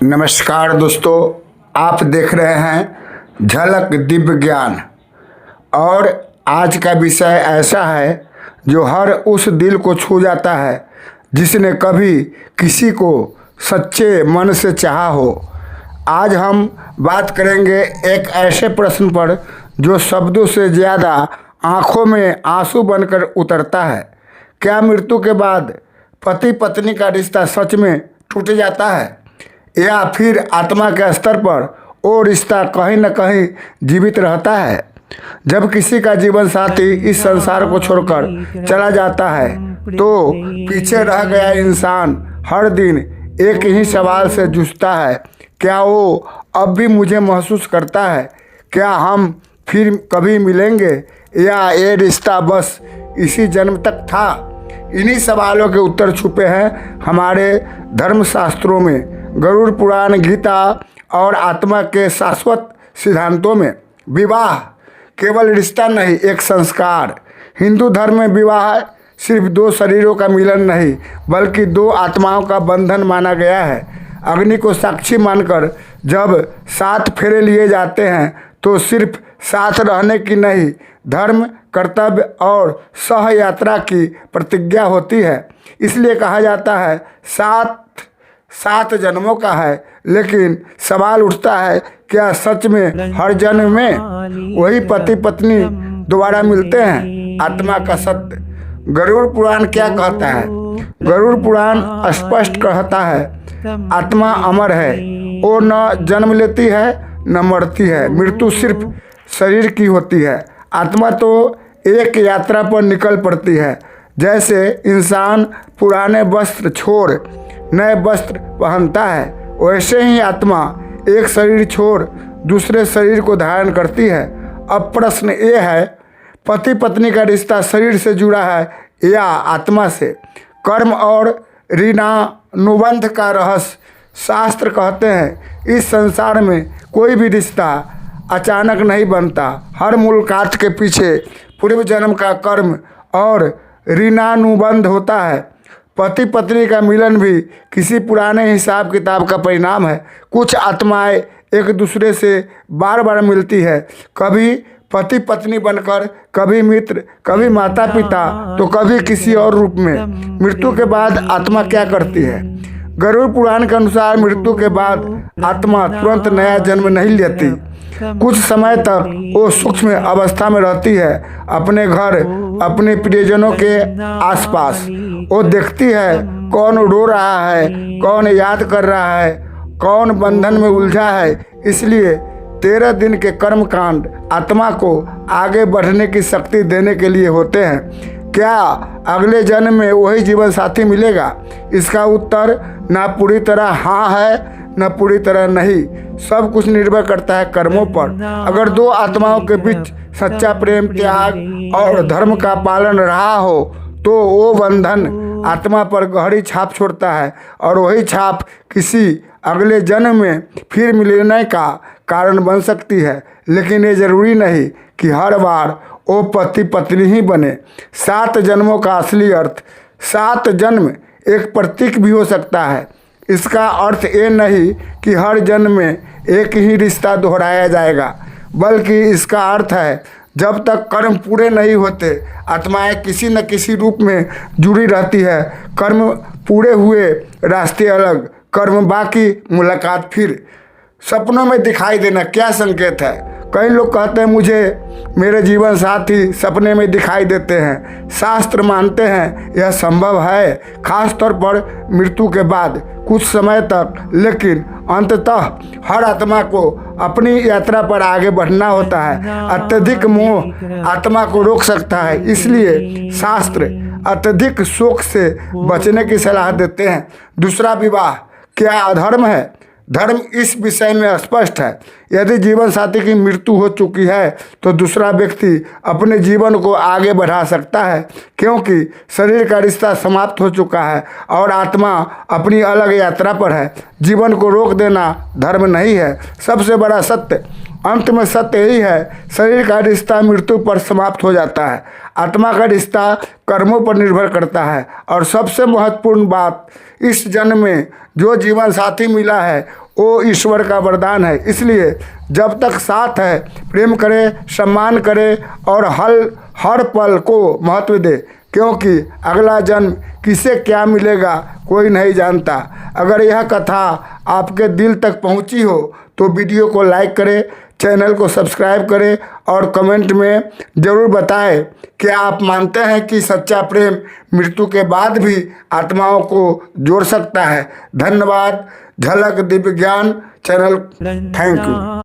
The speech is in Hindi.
नमस्कार दोस्तों, आप देख रहे हैं झलक दिव्य ज्ञान। और आज का विषय ऐसा है जो हर उस दिल को छू जाता है जिसने कभी किसी को सच्चे मन से चाहा हो। आज हम बात करेंगे एक ऐसे प्रश्न पर जो शब्दों से ज़्यादा आँखों में आंसू बनकर उतरता है। क्या मृत्यु के बाद पति पत्नी का रिश्ता सच में टूट जाता है, या फिर आत्मा के स्तर पर वो रिश्ता कहीं न कहीं जीवित रहता है? जब किसी का जीवन साथी इस संसार को छोड़कर चला जाता है तो पीछे रह गया इंसान हर दिन एक ही सवाल से जूझता है, क्या वो अब भी मुझे महसूस करता है? क्या हम फिर कभी मिलेंगे, या ये रिश्ता बस इसी जन्म तक था? इन्हीं सवालों के उत्तर छुपे हैं हमारे धर्मशास्त्रों में, गरुड़ पुराण, गीता और आत्मा के शाश्वत सिद्धांतों में। विवाह केवल रिश्ता नहीं, एक संस्कार। हिंदू धर्म में विवाह सिर्फ दो शरीरों का मिलन नहीं, बल्कि दो आत्माओं का बंधन माना गया है। अग्नि को साक्षी मानकर जब 7 फेरे लिए जाते हैं तो सिर्फ साथ रहने की नहीं, धर्म, कर्तव्य और सह यात्रा की प्रतिज्ञा होती है। इसलिए कहा जाता है सात जन्मों का है। लेकिन सवाल उठता है, क्या सच में हर जन्म में वही पति पत्नी दोबारा मिलते हैं? आत्मा का सत्य। गरुड़ पुराण क्या कहता है? गरुड़ पुराण स्पष्ट कहता है, आत्मा अमर है, वो न जन्म लेती है न मरती है। मृत्यु सिर्फ शरीर की होती है, आत्मा तो एक यात्रा पर निकल पड़ती है। जैसे इंसान पुराने वस्त्र छोड़ नए वस्त्र पहनता है, वैसे ही आत्मा एक शरीर छोड़ दूसरे शरीर को धारण करती है। अब प्रश्न ये है, पति पत्नी का रिश्ता शरीर से जुड़ा है या आत्मा से? कर्म और ऋणानुबंध का रहस्य। शास्त्र कहते हैं, इस संसार में कोई भी रिश्ता अचानक नहीं बनता। हर मुलाकात के पीछे पूर्व जन्म का कर्म और ऋणानुबंध होता है। पति पत्नी का मिलन भी किसी पुराने हिसाब किताब का परिणाम है। कुछ आत्माएं एक दूसरे से बार बार मिलती है, कभी पति पत्नी बनकर, कभी मित्र, कभी माता पिता, तो कभी किसी और रूप में। मृत्यु के बाद आत्मा क्या करती है? गरुड़ पुराण के अनुसार मृत्यु के बाद आत्मा तुरंत नया जन्म नहीं लेती। कुछ समय तक वो सूक्ष्म अवस्था में रहती है, अपने घर, अपने प्रियजनों के आसपास। वो देखती है कौन रो रहा है, कौन याद कर रहा है, कौन बंधन में उलझा है। इसलिए 13 दिन के कर्म कांड आत्मा को आगे बढ़ने की शक्ति देने के लिए होते हैं। क्या अगले जन्म में वही जीवन साथी मिलेगा? इसका उत्तर ना पूरी तरह हाँ है न पूरी तरह नहीं। सब कुछ निर्भर करता है कर्मों पर। अगर दो आत्माओं के बीच सच्चा प्रेम, त्याग और धर्म का पालन रहा हो तो वो बंधन आत्मा पर गहरी छाप छोड़ता है, और वही छाप किसी अगले जन्म में फिर मिलने का कारण बन सकती है। लेकिन ये जरूरी नहीं कि हर बार वो पति पत्नी ही बने। 7 जन्मों का असली अर्थ। 7 जन्म एक प्रतीक भी हो सकता है। इसका अर्थ ये नहीं कि हर जन्म में एक ही रिश्ता दोहराया जाएगा, बल्कि इसका अर्थ है जब तक कर्म पूरे नहीं होते आत्माएं किसी न किसी रूप में जुड़ी रहती है। कर्म पूरे हुए रास्ते अलग, कर्म बाकी मुलाकात फिर। सपनों में दिखाई देना क्या संकेत है? कई लोग कहते हैं मुझे मेरे जीवन साथी सपने में दिखाई देते हैं। शास्त्र मानते हैं यह संभव है, खास तौर पर मृत्यु के बाद कुछ समय तक। लेकिन अंततः हर आत्मा को अपनी यात्रा पर आगे बढ़ना होता है। अत्यधिक मोह आत्मा को रोक सकता है, इसलिए शास्त्र अत्यधिक शोक से बचने की सलाह देते हैं। दूसरा विवाह क्या अधर्म है? धर्म इस विषय में स्पष्ट है। यदि जीवन साथी की मृत्यु हो चुकी है तो दूसरा व्यक्ति अपने जीवन को आगे बढ़ा सकता है, क्योंकि शरीर का रिश्ता समाप्त हो चुका है और आत्मा अपनी अलग यात्रा पर है। जीवन को रोक देना धर्म नहीं है। सबसे बड़ा सत्य, अंत में सत्य यही है, शरीर का रिश्ता मृत्यु पर समाप्त हो जाता है। आत्मा का रिश्ता कर्मों पर निर्भर करता है। और सबसे महत्वपूर्ण बात, इस जन्म में जो जीवन साथी मिला है वो ईश्वर का वरदान है। इसलिए जब तक साथ है प्रेम करे, सम्मान करे और हर पल को महत्व दे, क्योंकि अगला जन्म किसे क्या मिलेगा कोई नहीं जानता। अगर यह कथा आपके दिल तक पहुंची हो तो वीडियो को लाइक करें, चैनल को सब्सक्राइब करें और कमेंट में ज़रूर बताएं कि आप मानते हैं कि सच्चा प्रेम मृत्यु के बाद भी आत्माओं को जोड़ सकता है। धन्यवाद। झलक दिव्य ज्ञान चैनल, थैंक यू।